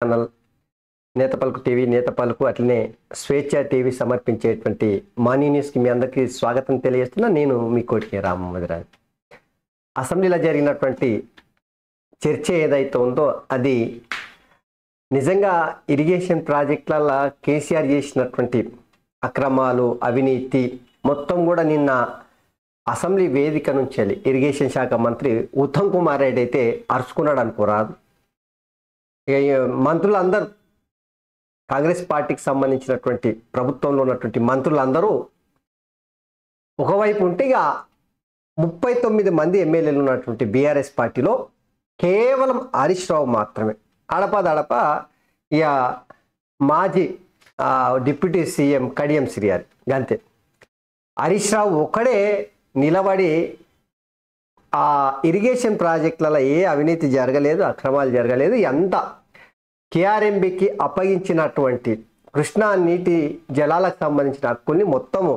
Channel నేతపలుకు TV నేతపలుకు అట్లనే స్వేచ్ఛ TV సమర్పించేటువంటి morning న్యూస్కి మీ అందరికీ స్వాగతం తెలియజేస్తున్నా. నేను మీ కోటికి రామమోదిరాజు. అసెంబ్లీలో జరిగినటువంటి చర్చ ఏదైతే ఉందో అది నిజంగా ఇరిగేషన్ ప్రాజెక్టులలో కేసీఆర్ చేసినటువంటి అక్రమాలు అవినీతి మొత్తం కూడా నిన్న అసెంబ్లీ వేదిక నుంచి ఇరిగేషన్ శాఖ మంత్రి ఉత్తమ్ కుమార్ రెడ్డి అయితే అరుచుకున్నాడు అనుకోరాదు. మంత్రులందరూ కాంగ్రెస్ పార్టీకి సంబంధించినటువంటి ప్రభుత్వంలో ఉన్నటువంటి మంత్రులందరూ ఒకవైపు ఉంటే ఇక 39 మంది ఎమ్మెల్యేలు ఉన్నటువంటి బీఆర్ఎస్ పార్టీలో కేవలం హరీష్ రావు మాత్రమే అడపదడప ఇక మాజీ డిప్యూటీ సీఎం కడియం శ్రీహరి అంతే. హరీష్ రావు ఒక్కడే నిలబడి ఆ ఇరిగేషన్ ప్రాజెక్టులలో ఏ అవినీతి జరగలేదు, అక్రమాలు జరగలేదు, ఎంత కేఆర్ఎంబికి అప్పగించినటువంటి కృష్ణా నీటి జలాలకు సంబంధించిన హక్కుల్ని మొత్తము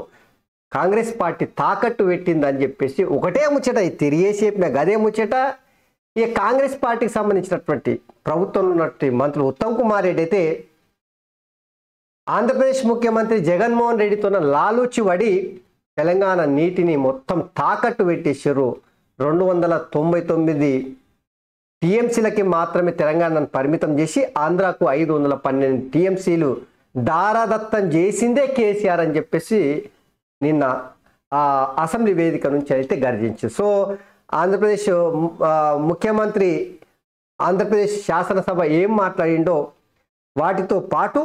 కాంగ్రెస్ పార్టీ తాకట్టు పెట్టిందని చెప్పేసి ఒకటే ముచ్చట తిరిగేసి చెప్పిన గదే ముచ్చట. ఈ కాంగ్రెస్ పార్టీకి సంబంధించినటువంటి ప్రభుత్వంలో ఉన్నటువంటి మంత్రులు ఉత్తమ్ కుమార్ రెడ్డి అయితే ఆంధ్రప్రదేశ్ ముఖ్యమంత్రి జగన్మోహన్ రెడ్డితో లాలూచి వడి తెలంగాణ నీటిని మొత్తం తాకట్టు పెట్టేసారు. 299 టీఎంసీలకి మాత్రమే తెలంగాణను పరిమితం చేసి ఆంధ్రాకు 512 టీఎంసీలు దారాదత్తం చేసిందే కేసీఆర్ అని చెప్పేసి నిన్న అసెంబ్లీ వేదిక నుంచి అయితే గర్జించారు. సో ఆంధ్రప్రదేశ్ ముఖ్యమంత్రి ఆంధ్రప్రదేశ్ శాసనసభ ఏం మాట్లాడిండో వాటితో పాటు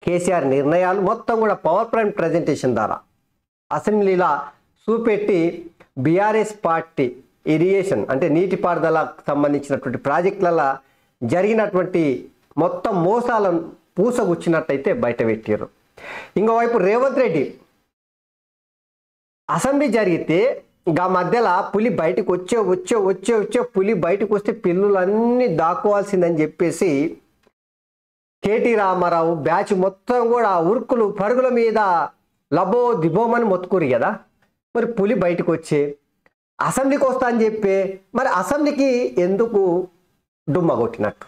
కేసీఆర్ నిర్ణయాలు మొత్తం కూడా పవర్ పాయింట్ ప్రజెంటేషన్ ద్వారా అసెంబ్లీలో చూపెట్టి బీఆర్ఎస్ పార్టీ ఇరిగేషన్ అంటే నీటిపారుదలకు సంబంధించినటువంటి ప్రాజెక్టులలో జరిగినటువంటి మొత్తం మోసాలను పూసగుచ్చినట్టయితే బయటపెట్టారు. ఇంకోవైపు రేవంత్ రెడ్డి అసెంబ్లీ జరిగితే గా మధ్యలో పులి బయటకు వచ్చే పులి బయటకు వస్తే పిల్లులన్నీ దాక్కోవాల్సిందని చెప్పేసి కేటీ రామారావు బ్యాచ్ మొత్తం కూడా ఉరుకులు పరుగుల మీద లబో దిబోమని మొత్తుకురు కదా. మరి పులి బయటకు వచ్చే అసెంబ్లీకి వస్తా అని చెప్పి మరి అసెంబ్లీకి ఎందుకు డుమ్మ కొట్టినట్టు?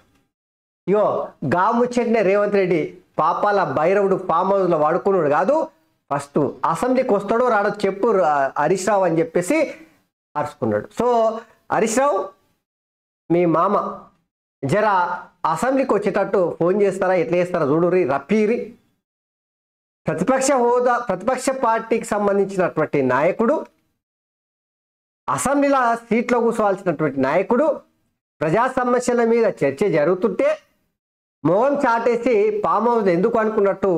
ఇయో గా ముచ్చటనే రేవంత్ రెడ్డి పాపాల భైరవుడు ఫామ్ హౌస్లో వాడుకున్నాడు కాదు, ఫస్ట్ అసెంబ్లీకి వస్తాడో రాడో చెప్పు హరీష్ రావు అని చెప్పేసి అరుచుకున్నాడు. సో హరీష్ రావు మీ మామ జర అసెంబ్లీకి వచ్చేటట్టు ఫోన్ చేస్తారా, ఎట్లా చేస్తారా చూడురి, రప్పీరి. ప్రతిపక్ష పార్టీకి సంబంధించినటువంటి నాయకుడు, అసెంబ్లీలో సీట్లో కూర్చోవాల్సినటువంటి నాయకుడు, ప్రజా సమస్యల మీద చర్చ జరుగుతుంటే మొహం చాటేసి ఫామ్ హౌస్ ఎందుకు అనుకున్నట్టు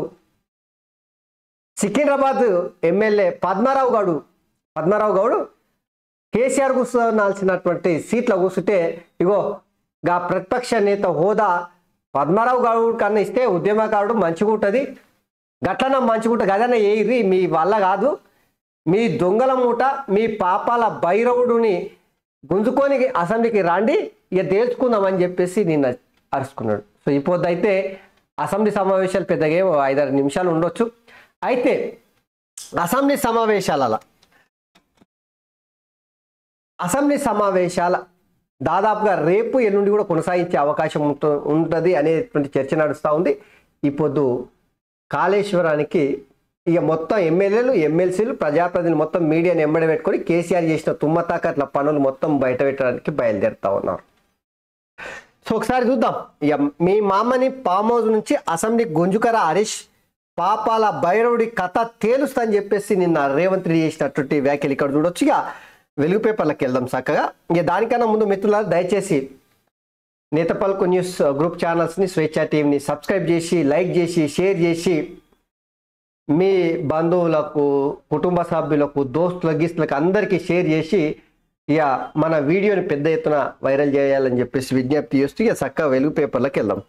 సికింద్రాబాద్ ఎమ్మెల్యే పద్మారావు గౌడు కేసీఆర్ కూర్చోనాల్సినటువంటి సీట్లో కూర్చుంటే ఇగో గా ప్రతిపక్ష నేత హోదా పద్మారావు గౌడు కన్నా ఇస్తే ఉద్యమకారుడు మంచిగా ఉంటుంది, గట్లన మంచిగుంట గదన ఏరి మీ వల్ల కాదు, మీ దొంగల మూట మీ పాపాల భైరవుడిని గుంజుకొని అసెంబ్లీకి రాండి ఇక తేల్చుకుందామని చెప్పేసి నిన్న అరుచుకున్నాడు. సో ఈ పొద్దు అయితే అసెంబ్లీ సమావేశాలు పెద్దగా 5-6 నిమిషాలు ఉండొచ్చు. అయితే అసెంబ్లీ సమావేశాల దాదాపుగా రేపు ఎల్లుండి కూడా కొనసాగించే అవకాశం ఉంటుంది అనేటువంటి చర్చ నడుస్తూ ఉంది. ఈ పొద్దు కాళేశ్వరానికి ఇక మొత్తం ఎమ్మెల్యేలు ఎమ్మెల్సీలు ప్రజాప్రతినిధులు మొత్తం మీడియాని ఎంబడి పెట్టుకొని కేసీఆర్ చేసిన తుమ్మతాకట్ల పనులు మొత్తం బయట పెట్టడానికి బయలుదేరుతా ఉన్నారు. సో ఒకసారి చూద్దాం. ఇక మీ మామని ఫామ్ హౌస్ నుంచి అసెంబ్లీ గుంజుకర హరీష్ పాపాల భైరవుడి కథ తేలుస్తా అని చెప్పేసి నిన్న రేవంత్ రెడ్డి చేసినటువంటి వ్యాఖ్యలు ఇక్కడ చూడొచ్చు. ఇక వెలుగు పేపర్లకు వెళ్దాం చక్కగా. ఇక దానికన్నా ముందు మిత్రులారా దయచేసి నేతపలుకు న్యూస్ గ్రూప్ ఛానల్స్ని స్వేచ్ఛ టీవీని సబ్స్క్రైబ్ చేసి లైక్ చేసి షేర్ చేసి మీ బంధువులకు కుటుంబ సభ్యులకు దోస్తులకు అందరికీ షేర్ చేసి ఇక మన వీడియోని పెద్ద ఎత్తున వైరల్ చేయాలని చెప్పేసి విజ్ఞప్తి చేస్తూ ఇక చక్కగా వెలుగు పేపర్లకు వెళ్దాం.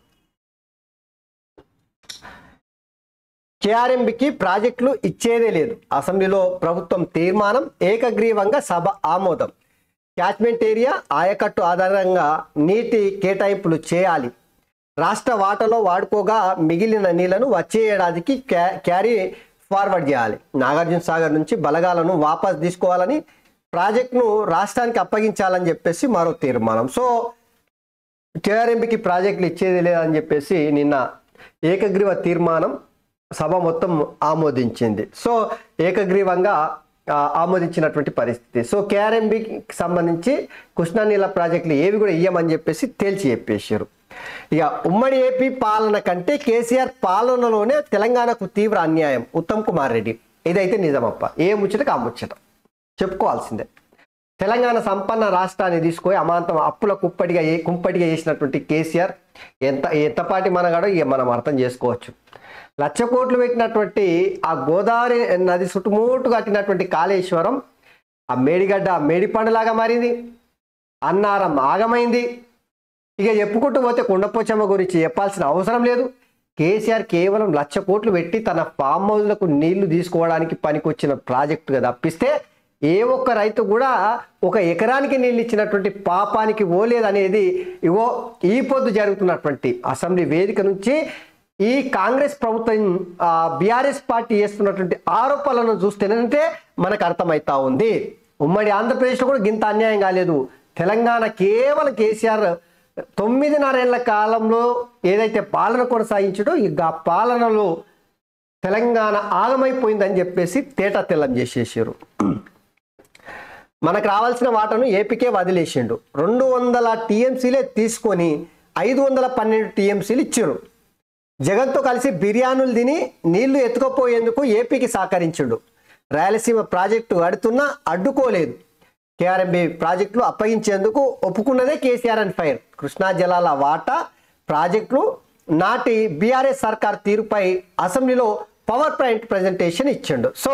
కేఆర్ఎంబికి ప్రాజెక్టులు ఇచ్చేదే లేదు, అసెంబ్లీలో ప్రభుత్వం తీర్మానం, ఏకగ్రీవంగా సభ ఆమోదం. క్యాచ్మెంట్ ఏరియా ఆయకట్టు ఆధారంగా నీటి కేటాయింపులు చేయాలి, రాష్ట్ర వాటాలో వాడుకోగా మిగిలిన నీళ్లను వచ్చే ఏడాదికి క్యారీ ఫార్వర్డ్ చేయాలి. నాగార్జున సాగర్ నుంచి బలగాలను వాపస్ తీసుకోవాలని, ప్రాజెక్టును రాష్ట్రానికి అప్పగించాలని చెప్పేసి మరో తీర్మానం. సో కేఆర్ఎంబికి ప్రాజెక్టులు ఇచ్చేది లేదని చెప్పేసి నిన్న ఏకగ్రీవ తీర్మానం సభ మొత్తం ఆమోదించింది. సో ఏకగ్రీవంగా ఆమోదించినటువంటి పరిస్థితి. సో కేఆర్ఎంబికి సంబంధించి కృష్ణా నీళ్ళ ప్రాజెక్టులు ఏవి కూడా ఇయ్యమని చెప్పేసి తేల్చి చెప్పేశారు. ఇక ఉమ్మడి ఏపీ పాలన కంటే కేసీఆర్ పాలనలోనే తెలంగాణకు తీవ్ర అన్యాయం ఉత్తమ్ కుమార్ రెడ్డి. ఇదైతే నిజమప్ప, ఏ ముచ్చటకు ఆ ముచ్చట చెప్పుకోవాల్సిందే. తెలంగాణ సంపన్న రాష్ట్రాన్ని తీసుకొని అమాంతం అప్పుల కుంపటిగా చేసినటువంటి కేసీఆర్ ఎంతపాటి మనగాడో ఇక మనం అర్థం చేసుకోవచ్చు. 1,00,000 కోట్లు పెట్టినటువంటి ఆ గోదావరి నది చుట్టుముట్టు కట్టినటువంటి కాళేశ్వరం ఆ మేడిగడ్డ మేడిపండులాగా మారింది, అన్నారం ఆగమైంది. ఇక చెప్పుకుంటూ పోతే కొండపోచమ్మ గురించి చెప్పాల్సిన అవసరం లేదు. కేసీఆర్ కేవలం 1,00,000 కోట్లు పెట్టి తన ఫామ్ హౌస్లకు నీళ్లు తీసుకోవడానికి పనికొచ్చిన ప్రాజెక్టుగా తప్పిస్తే ఏ ఒక్క రైతు కూడా ఒక ఎకరానికి నీళ్ళు ఇచ్చినటువంటి పాపానికి ఓలేదనేది ఇగో ఈ పొద్దు జరుగుతున్నటువంటి అసెంబ్లీ వేదిక నుంచి ఈ కాంగ్రెస్ ప్రభుత్వం బీఆర్ఎస్ పార్టీ చేస్తున్నటువంటి ఆరోపణలను చూస్తేనంటే మనకు అర్థమవుతా ఉంది. ఉమ్మడి ఆంధ్రప్రదేశ్లో కూడా గింత అన్యాయం కాలేదు. తెలంగాణ కేవలం కేసీఆర్ 9.5 ఏళ్ల కాలంలో ఏదైతే పాలన కొనసాగించడో ఇక ఆ పాలనలో తెలంగాణ ఆగమైపోయిందని చెప్పేసి తేట తెల్లం చేసేసారు. మనకు రావాల్సిన వాటను ఏపీకే వదిలేసిండు. 200 టీఎంసీలే తీసుకొని 512 టీఎంసీలు ఇచ్చారు. జగన్తో కలిసి బిర్యానీలు తిని నీళ్లు ఎత్తుకపోయేందుకు ఏపీకి సహకరించిండు. రాయలసీమ ప్రాజెక్టు అడుతున్నా అడ్డుకోలేదు. కేఆర్ఎంబి ప్రాజెక్టులు అప్పగించేందుకు ఒప్పుకున్నదే కేసీఆర్ అండ్ ఫైర్. కృష్ణా జలాల వాటా ప్రాజెక్టులు నాటి బీఆర్ఎస్ సర్కార్ తీరుపై అసెంబ్లీలో పవర్ పాయింట్ ప్రజెంటేషన్ ఇచ్చిండు. సో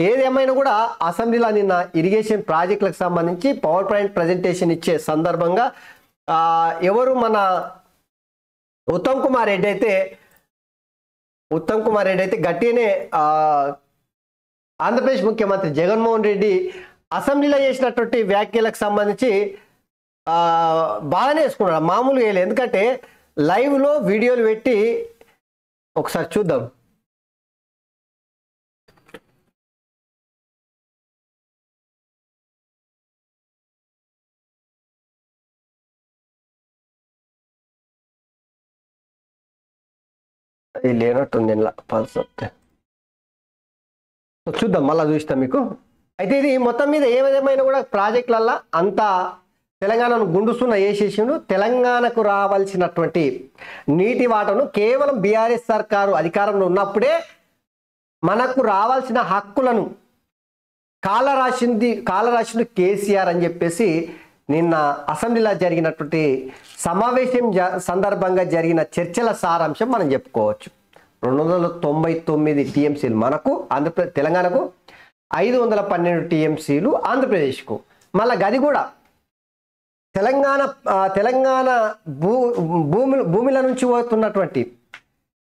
ఏదేమైనా కూడా అసెంబ్లీలో నిన్న ఇరిగేషన్ ప్రాజెక్టులకు సంబంధించి పవర్ పాయింట్ ప్రజెంటేషన్ ఇచ్చే సందర్భంగా ఎవరు మన ఉత్తమ్ కుమార్ రెడ్డి అయితే గట్టిగానే ఆంధ్రప్రదేశ్ ముఖ్యమంత్రి జగన్మోహన్ రెడ్డి అసెంబ్లీలో చేసినటువంటి వ్యాఖ్యలకు సంబంధించి బాగానే వేసుకున్నాడు, మామూలుగా వేయలేదు. ఎందుకంటే లైవ్లో వీడియోలు పెట్టి ఒకసారి చూద్దాం. అది లేనట్టుంది ఇలా పల్స్ వస్తే చూద్దాం, మళ్ళీ చూస్తాం మీకు. అయితే ఇది మొత్తం మీద ఏ విధమైన కూడా ప్రాజెక్టులల్లో అంతా తెలంగాణను గుండుసున్న వేసేసిండు. తెలంగాణకు రావాల్సినటువంటి నీటి వాటను కేవలం బీఆర్ఎస్ సర్కారు అధికారంలో ఉన్నప్పుడే మనకు రావాల్సిన హక్కులను కాలరాసింది కేసీఆర్ అని చెప్పేసి నిన్న అసెంబ్లీలో జరిగినటువంటి సమావేశం సందర్భంగా జరిగిన చర్చల సారాంశం మనం చెప్పుకోవచ్చు. 299 టీఎంసీలు మనకు తెలంగాణకు, 512 టీఎంసీలు ఆంధ్రప్రదేశ్కు. మళ్ళీ గది కూడా తెలంగాణ భూమిల నుంచి పోతున్నటువంటి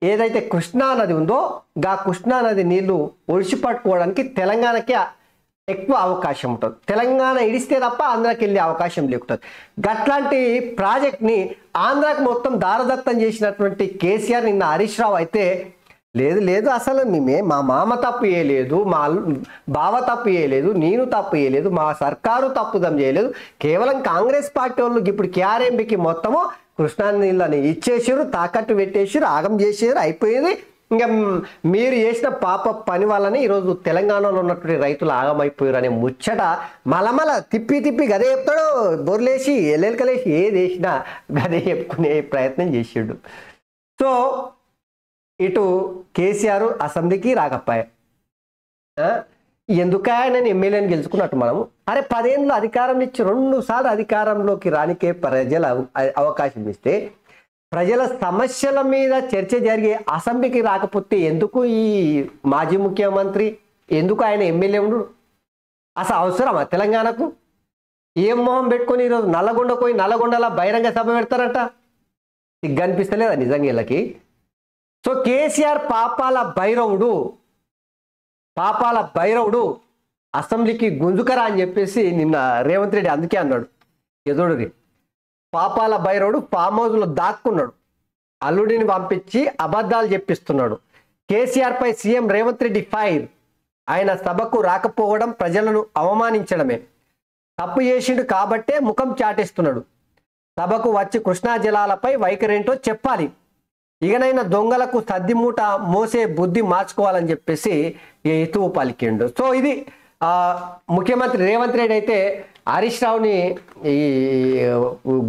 ఏదైతే కృష్ణా నది ఉందో గా కృష్ణా నది నీళ్లు ఒడిచిపట్టుకోవడానికి తెలంగాణకి ఎక్కువ అవకాశం ఉంటుంది. తెలంగాణ ఇడిస్తే తప్ప ఆంధ్రాకి వెళ్ళే అవకాశం లేకుంటుంది. గట్లాంటి ప్రాజెక్ట్ని ఆంధ్రాకి మొత్తం దారదత్తం చేసినటువంటి కేసీఆర్ నిన్న హరీష్ రావు అయితే లేదు అసలు మా మామ తప్పు చేయలేదు, మా బావ తప్పు చేయలేదు, నేను తప్పు చేయలేదు, మా సర్కారు తప్పుదం చేయలేదు, కేవలం కాంగ్రెస్ పార్టీ వాళ్ళు ఇప్పుడు కేఆర్ఎంబికి మొత్తము కృష్ణా నీళ్ళని ఇచ్చేసారు, తాకట్టు పెట్టేసారు, ఆగం చేసారు, అయిపోయింది. ఇంకా మీరు చేసిన పాప పని వల్లనే ఈరోజు తెలంగాణలో ఉన్నటువంటి రైతులు ఆగమైపోయారు అనే ముచ్చట మలమల తిప్పి గదే చెప్తాడు. బొర్లేసి ఎల్లెలకలేసి ఏది వేసినా గదే చెప్పుకునే ప్రయత్నం చేసాడు. సో ఇటు కేసీఆర్ అసెంబ్లీకి రాకపోయా, ఎందుక నేను ఎమ్మెల్యేని గెలుచుకున్నట్టు మనము. అరే 10 ఏళ్ళు అధికారం ఇచ్చి 2 సార్లు అధికారంలోకి రానికే ప్రజల అవకాశం ఇస్తే ప్రజల సమస్యల మీద చర్చ జరిగే అసెంబ్లీకి రాకపోతే ఎందుకు ఈ మాజీ ముఖ్యమంత్రి, ఎందుకు ఆయన ఎమ్మెల్యే ఉండు? అసలు అవసరమా తెలంగాణకు? ఏం మొహం పెట్టుకొని ఈరోజు నల్లగొండలా బహిరంగ సభ పెడతారంట? సిగ్గు అనిపిస్తలేదా నిజంగా వీళ్ళకి? సో కేసీఆర్ పాపాల భైరవుడు అసెంబ్లీకి గుంజుకరా అని చెప్పేసి నిన్న రేవంత్ రెడ్డి అందుకే అన్నాడు. ఎదుడురి పాపాల భైరవుడు ఫామ్ హౌస్లో దాక్కున్నాడు, అల్లుడిని పంపించి అబద్ధాలు చెప్పిస్తున్నాడు. కేసీఆర్పై సీఎం రేవంత్ రెడ్డి ఫైర్. ఆయన సభకు రాకపోవడం ప్రజలను అవమానించడమే. తప్పు చేసిండు కాబట్టే ముఖం చాటేస్తున్నాడు. సభకు వచ్చి కృష్ణా జలాలపై వైఖరేంటో చెప్పాలి. ఇకనైనా దొంగలకు సద్దిమూట మోసే బుద్ధి మార్చుకోవాలని చెప్పేసి హితవు పలికిండు. సో ఇది ముఖ్యమంత్రి రేవంత్ రెడ్డి అయితే హరీష్ రావుని ఈ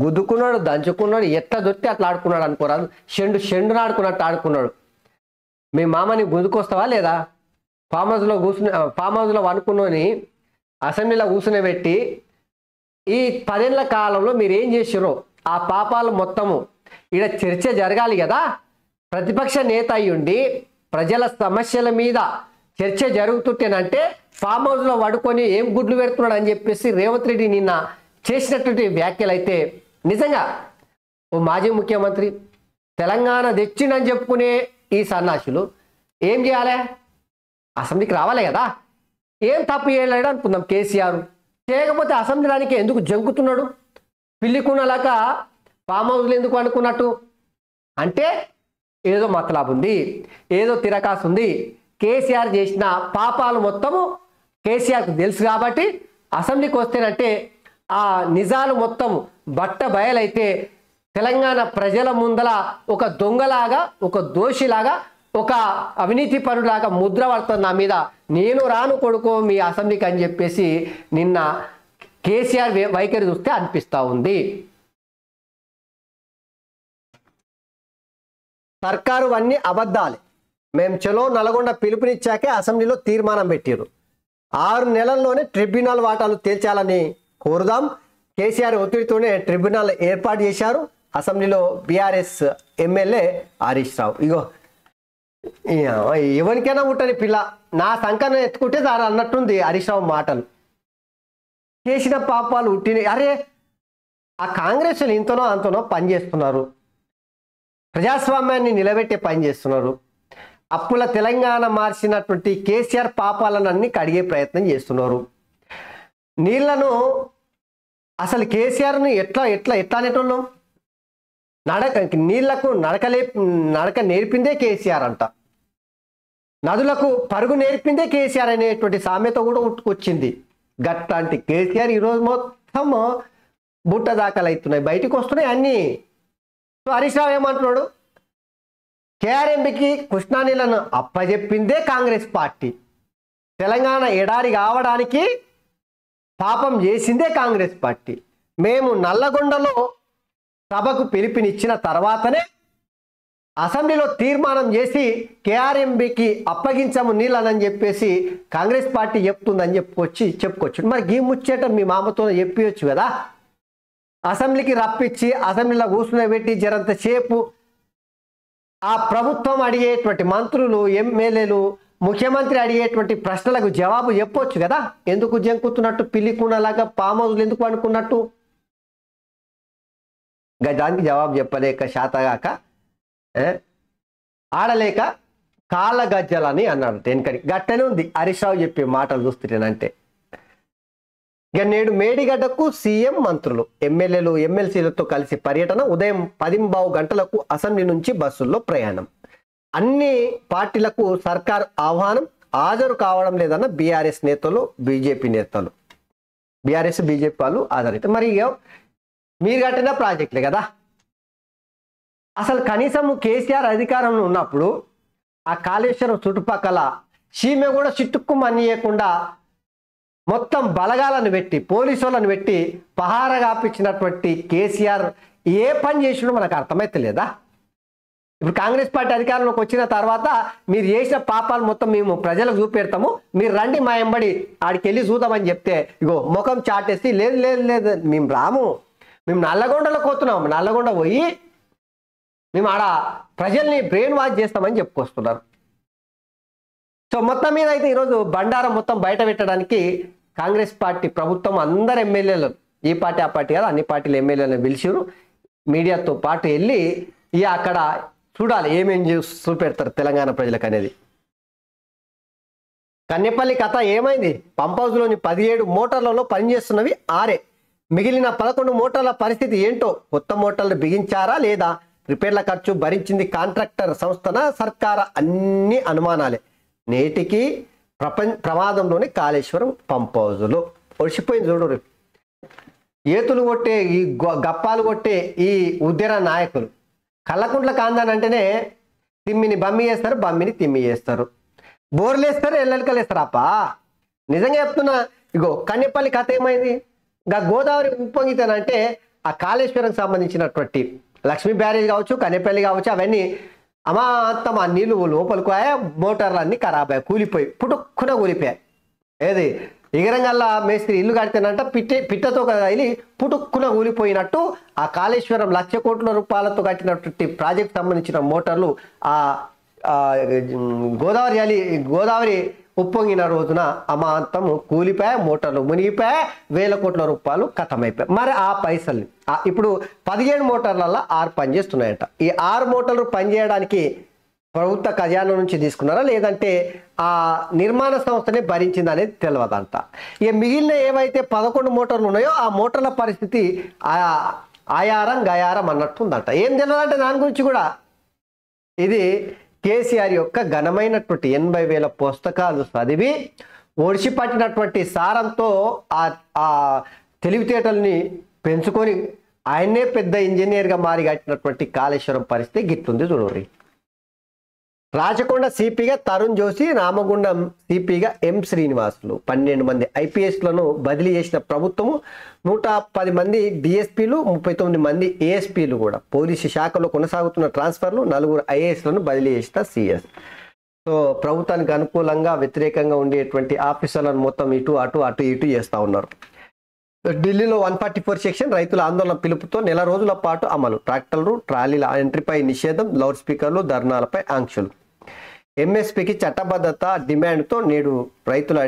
గుద్దుకున్నాడు, దంచుకున్నాడు, ఎట్లా దొరికితే అట్లా ఆడుకున్నాడు అనుకోరాదు. షెండును ఆడుకున్నట్టు ఆడుకున్నాడు. మీ మామని గుంజుకొస్తావా లేదా? ఫామ్ హౌస్లో అనుకున్నని అసెంబ్లీలో కూర్చుని ఈ 10 ఏళ్ల కాలంలో మీరు ఏం చేసిరో ఆ పాపాలు మొత్తము ఇక్కడ చర్చ జరగాలి కదా. ప్రతిపక్ష నేత అయ్యుండి ప్రజల సమస్యల మీద చర్చ జరుగుతుంటేనంటే ఫామ్ హౌస్లో పడుకొని ఏం గుడ్లు పెడుతున్నాడు అని చెప్పేసి రేవంత్ రెడ్డి నిన్న చేసినటువంటి వ్యాఖ్యలు అయితే నిజంగా ఓ మాజీ ముఖ్యమంత్రి తెలంగాణ తెచ్చిండని చెప్పుకునే ఈ సన్నాసులు ఏం చేయాలి? అసెంబ్లీకి రావాలి కదా. ఏం తప్పు చేయలేడు అనుకుందాం కేసీఆర్. చేయకపోతే అసెంబ్లీ రానికి ఎందుకు జంకుతున్నాడు? పిల్లికున్నలాగా ఫామ్ హౌస్లు ఎందుకు అనుకున్నట్టు? అంటే ఏదో మతలాబు ఉంది, ఏదో తిరకాసు ఉంది. కేసీఆర్ చేసిన పాపాలు మొత్తము కేసీఆర్కి తెలుసు కాబట్టి అసెంబ్లీకి వస్తేనంటే ఆ నిజాలు మొత్తం బట్ట బయలైతే తెలంగాణ ప్రజల ముందల ఒక దొంగలాగా, ఒక దోషిలాగా, ఒక అవినీతి పరులాగా ముద్ర పడుతుంది నా మీద. నేను రాను కొడుకో మీ అసెంబ్లీకి అని చెప్పేసి నిన్న కేసీఆర్ వైఖరి చూస్తే అనిపిస్తూ ఉంది. సర్కారు అన్నీ అబద్ధాలే. మేము చలో నల్గొండ పిలుపునిచ్చాకే అసెంబ్లీలో తీర్మానం పెట్టారు. 6 నెలల్లోనే ట్రిబ్యునల్ వాటాలు తేల్చాలని కోరుదాం. కేసీఆర్ ఒత్తిడితోనే ట్రిబ్యునల్ ఏర్పాటు చేశారు. అసెంబ్లీలో బీఆర్ఎస్ ఎమ్మెల్యే హరీష్ రావు. ఇగో ఎవరికైనా ఉంటుంది పిల్ల, నా సంకన ఎత్తుకుంటే దాని అన్నట్టుంది హరీష్ రావు మాటలు. చేసిన పాపాలు ఉట్టిన అరే ఆ కాంగ్రెస్ ఇంతనో అంతనో పనిచేస్తున్నారు, ప్రజాస్వామ్యాన్ని నిలబెట్టే పని చేస్తున్నారు. అప్పుల తెలంగాణ మార్చినటువంటి కేసీఆర్ పాపాలను అన్ని కడిగే ప్రయత్నం చేస్తున్నారు. నీళ్లను అసలు కేసీఆర్ని ఎట్లా ఎట్లా ఎట్లా అనేటోళ్ళం? నీళ్లకు నడక నేర్పిందే కేసీఆర్ అంట. నదులకు పరుగు నేర్పిందే కేసీఆర్ అనేటువంటి సామెత కూడా ఉట్టుకొచ్చింది. గట్లాంటి కేసీఆర్ ఈరోజు మొత్తం బుట్ట దాఖలు అవుతున్నాయి, బయటకు వస్తున్నాయి అన్నీ. సో హరీష్ రావు ఏమంటున్నాడు? కేఆర్ఎంబికి కృష్ణా నీళ్లను అప్పజెప్పిందే కాంగ్రెస్ పార్టీ, తెలంగాణ ఎడారి కావడానికి పాపం చేసిందే కాంగ్రెస్ పార్టీ. మేము నల్లగొండలో సభకు పిలుపునిచ్చిన తర్వాతనే అసెంబ్లీలో తీర్మానం చేసి కేఆర్ఎంబికి అప్పగించము నీళ్ళని చెప్పేసి కాంగ్రెస్ పార్టీ చెప్తుందని చెప్పుకోవచ్చు. మరి గీ ముచ్చేట మీ మామతో చెప్పవచ్చు కదా. అసెంబ్లీకి రప్పించి అసెంబ్లీలో కూర్చుని జరంత సేపు ఆ ప్రభుత్వం అడిగేటువంటి మంత్రులు, ఎమ్మెల్యేలు, ముఖ్యమంత్రి అడిగేటువంటి ప్రశ్నలకు జవాబు చెప్పొచ్చు కదా. ఎందుకు జంకుతున్నట్టు, పిల్లికున్నలాగా ఫామ్ హౌస్లు ఎందుకు అనుకున్నట్టు? దానికి జవాబు చెప్పలేక శాతగాక ఆడలేక కాళ్ళ గజ్జలని అన్నాడు. వెనకడి గట్టనే ఉంది హరీష్ రావు చెప్పే మాటలు చూస్తుంటేనంటే. ఇక నేడు మేడిగడ్డకు సీఎం, మంత్రులు, ఎమ్మెల్యేలు, ఎమ్మెల్సీలతో కలిసి పర్యటన. ఉదయం 10:15 గంటలకు అసెంబ్లీ నుంచి బస్సుల్లో ప్రయాణం. అన్ని పార్టీలకు సర్కారు ఆహ్వానం, హాజరు కావడం లేదన్న బీఆర్ఎస్ నేతలు, బీజేపీ నేతలు. బీఆర్ఎస్ బీజేపీ వాళ్ళు హాజరైతే మరి మీరు కట్టిన ప్రాజెక్టులే కదా. అసలు కనీసం కేసీఆర్ అధికారంలో ఉన్నప్పుడు ఆ కాళేశ్వరం చుట్టుపక్కల సీమె కూడా చిట్టుక్కుమనియకుండా మొత్తం బలగాలను పెట్టి, పోలీసు వాళ్ళని పెట్టి పహార కాపించినటువంటి కేసీఆర్ ఏ పని చేసినో మనకు అర్థమైతే లేదా? ఇప్పుడు కాంగ్రెస్ పార్టీ అధికారంలోకి వచ్చిన తర్వాత మీరు చేసిన పాపాలు మొత్తం మేము ప్రజలకు చూపెడతాము, మీరు రండి మా ఎంబడి ఆడికి వెళ్ళి చూద్దామని చెప్తే ఇగో ముఖం చాటేసి లేదు లేదు లేదు మేము రాము, మేము నల్లగొండలో పోతున్నాము, నల్లగొండ పోయి మేము ఆడ ప్రజల్ని బ్రెయిన్ వాష్ చేస్తామని చెప్పుకొస్తున్నారు. సో మొత్తం మీద అయితే ఈరోజు బండారం మొత్తం బయట పెట్టడానికి కాంగ్రెస్ పార్టీ ప్రభుత్వం అందరు ఎమ్మెల్యేలు, ఈ పార్టీ ఆ పార్టీ కాదు అన్ని పార్టీల ఎమ్మెల్యేలను పిలిచిరు. మీడియాతో పాటు వెళ్ళి అక్కడ చూడాలి ఏమేం చూపెడతారు తెలంగాణ ప్రజలకు అనేది. కన్నెపల్లి కథ ఏమైంది? పంప్ హౌస్లోని 17 మోటార్లలో పనిచేస్తున్నవి 6. మిగిలిన 11 మోటార్ల పరిస్థితి ఏంటో? కొత్త మోటార్లు బిగించారా లేదా? రిపేర్ల ఖర్చు భరించింది కాంట్రాక్టర్ సంస్థన, సర్కార? అన్ని అనుమానాలే. నేటికి ప్రమాదంలోని కాళేశ్వరం పంప్ హౌస్లో ఒడిసిపోయింది చూడు. ఏతులు కొట్టే ఈ గప్పాలు కొట్టే ఈ ఉద్యర నాయకులు కళ్ళకుంట్ల కాందానంటేనే తిమ్మిని బమ్మి చేస్తారు, బమ్మిని తిమ్మి చేస్తారు, బోర్లు వేస్తారు, ఎల్లెలకలు వేస్తారు. అప్ప నిజంగా చెప్తున్నా. ఇగో కన్నెపల్లి కథ ఏమైంది? ఇంకా గోదావరి ఉప్పొంగితేనంటే ఆ కాళేశ్వరం సంబంధించినటువంటి లక్ష్మీ బ్యారేజ్ కావచ్చు, కన్నెపల్లి కావచ్చు, అవన్నీ అమాంతం ఆ నీళ్ళు లోపలికి మోటార్లు అన్నీ ఖరాబ్ అయ్యాయి, కూలిపోయి పుట్టుక్కున కూలిపోయాయి. ఏది ఎగరంగల్లా మేస్త్రి ఇల్లు కడితేనంట పిట్టతో వెళ్ళి పుట్టుక్కున కూలిపోయినట్టు ఆ కాళేశ్వరం 1,00,000 కోట్ల రూపాయలతో కట్టినటువంటి ప్రాజెక్ట్ సంబంధించిన మోటార్లు ఆ గోదావరి ఉప్పొంగిన రోజున అమాంతం కూలిపోయా, మోటార్లు మునిగిపోయా, 1,000 కోట్ల రూపాయలు ఖతమైపోయాయి. మరి ఆ పైసల్ని ఇప్పుడు 17 మోటార్లలో 6 పనిచేస్తున్నాయంట. ఈ 6 మోటార్లు పనిచేయడానికి ప్రభుత్వ ఖజానా నుంచి తీసుకున్నారా లేదంటే ఆ నిర్మాణ సంస్థనే భరించింది అనేది తెలియదంట. ఇక మిగిలిన ఏవైతే 11 మోటార్లు ఉన్నాయో ఆ మోటార్ల పరిస్థితి ఆయారం గయారం అన్నట్టు ఉందంట. ఏం తెలియదంటే దాని గురించి కూడా ఇది కేసీఆర్ యొక్క ఘనమైనటువంటి 80,000 పుస్తకాలు చదివి ఒడిచిపట్టినటువంటి సారంతో ఆ తెలివితేటల్ని పెంచుకొని ఆయన్నే పెద్ద ఇంజనీర్గా మారి కట్టినటువంటి కాళేశ్వరం పరిస్థితి గిట్టుంది చూడండి. రాచకొండ సిపిగా తరుణ్ జోషి, రామగుండం సిపిగా ఎం శ్రీనివాసులు 12 మంది ఐపీఎస్లను బదిలీ చేసిన ప్రభుత్వము 110 మంది డిఎస్పీలు 39 మంది ఏఎస్పీలు కూడా పోలీసు శాఖలో కొనసాగుతున్న ట్రాన్స్ఫర్లు 4 ఐఏఎస్లను బదిలీ చేసిన సిఎస్. సో ప్రభుత్వానికి అనుకూలంగా వ్యతిరేకంగా ఉండేటువంటి ఆఫీసర్లను మొత్తం అటు ఇటు చేస్తూ ఉన్నారు. ఢిల్లీలో 144 సెక్షన్ రైతుల ఆందోళన పిలుపుతో నెల రోజుల పాటు అమలు, ట్రాక్టర్లు ట్రాలీల ఎంట్రీపై నిషేధం, లౌడ్ స్పీకర్లు ధర్నాలపై ఆంక్షలు. ఎంఎస్పీకి చట్టబద్ధత డిమాండ్తో నేడు రైతుల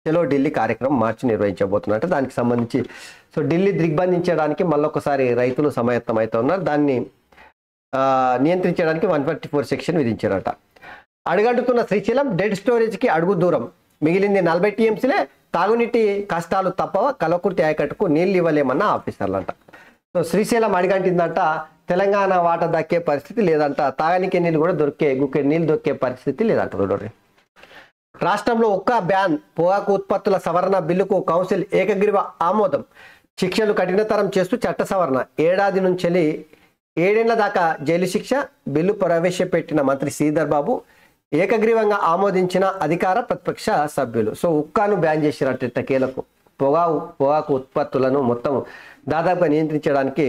చలో ఢిల్లీ కార్యక్రమం మార్చి నిర్వహించబోతున్నట్టు. దానికి సంబంధించి సో ఢిల్లీ దిగ్బంధించడానికి మళ్ళొకసారి రైతులు సమాయత్తం అవుతూ ఉన్నారు. దాన్ని నియంత్రించడానికి 144 సెక్షన్ విధించారట. అడుగంటుతున్న శ్రీశైలం డెడ్ స్టోరేజ్కి అడుగు దూరం, మిగిలింది 40 టీఎంసీలే, తాగునీటి కష్టాలు తప్పవ, కలకుర్తి ఆయకట్టుకు నీళ్ళు ఇవ్వలేమన్న ఆఫీసర్లంట. సో శ్రీశైలం అడిగంటిందంట, తెలంగాణ వాట దక్కే పరిస్థితి లేదంట, తాగనికే నీళ్ళు కూడా గుక్కే నీళ్ళు దొక్కే పరిస్థితి లేదంట. చూడండి, రాష్ట్రంలో ఒక్క బ్యాన్, పొగాకు ఉత్పత్తుల సవరణ బిల్లుకు కౌన్సిల్ ఏకగ్రీవ ఆమోదం, శిక్షలు కఠినతరం చేస్తూ చట్ట సవరణ, ఏడాది నుంచి 7 ఏళ్ల దాకా జైలు శిక్ష, బిల్లు ప్రవేశపెట్టిన మంత్రి శ్రీధర్ బాబు, ఏకగ్రీవంగా ఆమోదించిన అధికార ప్రతిపక్ష సభ్యులు. సో ఉక్కాను బ్యాన్ చేసినట్టు కేలకు పొగాకు ఉత్పత్తులను మొత్తం దాదాపుగా నియంత్రించడానికి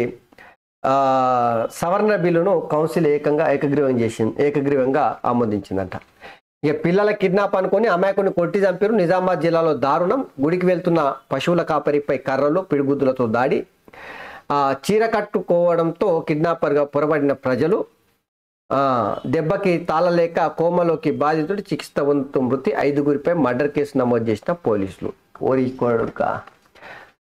సవరణ బిల్లును కౌన్సిల్ ఏకగ్రీవంగా ఆమోదించిందంట. ఇక పిల్లల కిడ్నాప్ అనుకొని అమాయకుని కొట్టి చంపారు. నిజామాబాద్ జిల్లాలో దారుణం, గుడికి వెళ్తున్న పశువుల కాపరిపై కర్రలు పిడిగుద్దులతో దాడి, చీర కట్టుకోవడంతో కిడ్నాపర్గా పొరబడిన ప్రజలు, దెబ్బకి తాళలేక కోమలోకి బాధితుడు చికిత్స పొందుతూ మృతి, 5గురిపై మర్డర్ కేసు నమోదు చేసిన పోలీసులు. ఓరి కొడుక,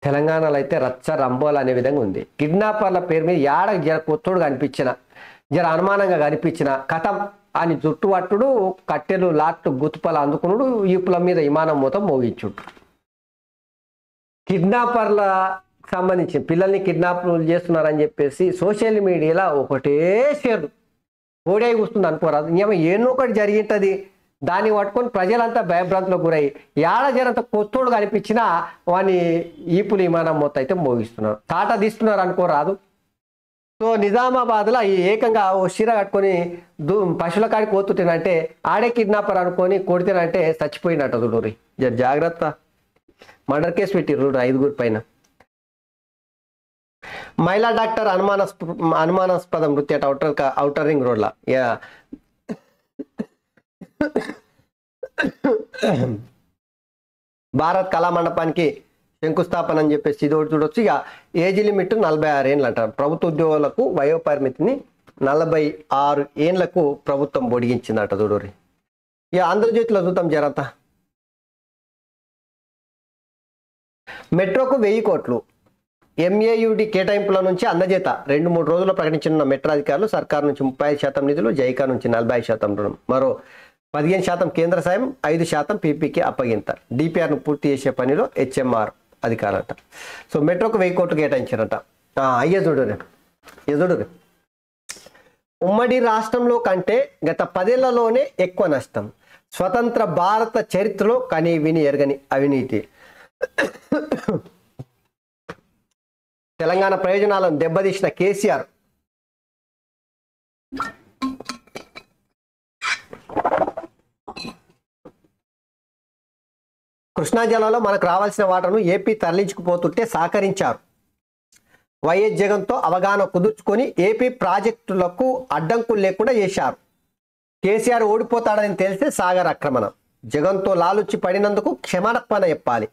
తెలంగాణలో అయితే రచ్చ రంబోలు అనే విధంగా ఉంది. కిడ్నాపర్ల పేరు మీద జర కొత్తోడు కనిపించిన, జర అనుమానంగా కనిపించిన కథం అని జుట్టుపట్టుడు, కట్టెలు లాట్లు గుతుపలు అందుకున్నాడు, ఈపుల మీద విమానం మొత్తం మోగించుడు. కిడ్నాపర్ల సంబంధించి పిల్లల్ని కిడ్నాప్లు చేస్తున్నారని చెప్పేసి సోషల్ మీడియాలో ఒకటే షేర్లు ఓడే కూస్తుంది అనుకోరాదు. ఏమో ఒకటి జరిగింటుంది, దాన్ని పట్టుకొని ప్రజలంతా భయభ్రాంతులకు గురై జరంత కొత్తోడు కనిపించినా వాని ఈపులు విమానం మొత్తం అయితే మోగిస్తున్నారు, తాట తీస్తున్నారు అనుకోరాదు. సో నిజామాబాద్లో ఏకంగా ఓ చీర కట్టుకొని పశువుల కాడికి పోతుంటేనంటే ఆడే కిడ్నాపర్ అనుకొని కొడితేనంటే చచ్చిపోయినట్టు. చూడరి, జాగ్రత్త, మర్డర్ కేసు పెట్టిర్రు 5గురి పైన. మహిళా డాక్టర్ అనుమానాస్పద మృతి అట ఔటర్ రింగ్ రోడ్ల. భారత్ కళామండపానికి శంకుస్థాపన అని చెప్పేసి ఇది ఒకటి చూడొచ్చు. ఇక ఏజ్ లిమిట్ 46 ఏళ్ళు అంటారు. ప్రభుత్వ ఉద్యోగులకు వయోపరిమితిని 46 ఏళ్లకు ప్రభుత్వం పొడిగించిందట. చూడరి, ఇక ఆంధ్రజ్యోతిలో చూద్దాం జరంత. మెట్రోకు 1000 కోట్లు ఎంఏయుడి కేటాయింపుల నుంచి అందజేత, 2-3 రోజుల్లో ప్రకటించిన మెట్రో అధికారులు. సర్కారు నుంచి 35% నిధులు, జైకా నుంచి 40% రుణం, మరో 15% కేంద్ర సాయం, 5% పీపీకి అప్పగింత. డిపిఆర్ను పూర్తి చేసే పనిలో హెచ్ఎంఆర్ అధికారులట. సో మెట్రోకు 1000 కోట్లు కేటాయించారట. అయ్యే చూడు, ఉమ్మడి రాష్ట్రంలో కంటే గత 10 ఏళ్లలోనే ఎక్కువ నష్టం, స్వతంత్ర భారత చరిత్రలో కని విని ఎరగని అవినీతి. తెలంగాణ ప్రయోజనాలను దెబ్బతీసిన కేసీఆర్ కృష్ణా జిల్లాలో మనకు రావాల్సిన వాటను ఏపీ తరలించుకుపోతుంటే సహకరించారు. వైఎస్ జగన్తో అవగాహన కుదుర్చుకొని ఏపీ ప్రాజెక్టులకు అడ్డంకులు లేకుండా చేశారు. కేసీఆర్ ఓడిపోతాడని తెలిస్తే సాగర్ ఆక్రమణ. జగన్తో లాలుచి పడినందుకు క్షమాపణ చెప్పాలి.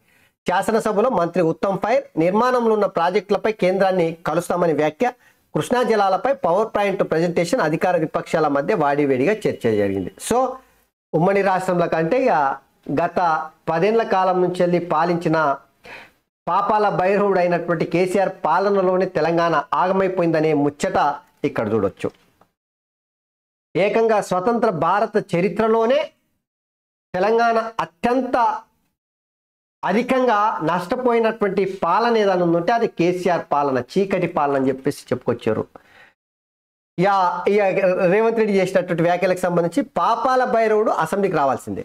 శాసనసభలో మంత్రి ఉత్తమ్ ఫైర్. నిర్మాణంలో ఉన్న ప్రాజెక్టులపై కేంద్రాన్ని కలుస్తామని వ్యాఖ్య. కృష్ణా జలాలపై పవర్ పాయింట్ ప్రజెంటేషన్. అధికార విపక్షాల మధ్య వాడివేడిగా చర్చ జరిగింది. సో ఉమ్మడి రాష్ట్రంలో కంటే ఇక గత 10 ఏళ్ల కాలం నుంచి వెళ్ళి పాలించిన పాపాల భైరవుడు అయినటువంటి కేసీఆర్ పాలనలోనే తెలంగాణ ఆగమైపోయిందనే ముచ్చట ఇక్కడ చూడొచ్చు. ఏకంగా స్వతంత్ర భారత చరిత్రలోనే తెలంగాణ అత్యంత అధికంగా నష్టపోయినటువంటి పాలన ఏదైనా ఉందంటే అది కేసీఆర్ పాలన, చీకటి పాలన అని చెప్పేసి చెప్పుకొచ్చారు. రేవంత్ రెడ్డి చేసినటువంటి వ్యాఖ్యలకు సంబంధించి పాపాల భైరవుడు అసెంబ్లీకి రావాల్సిందే.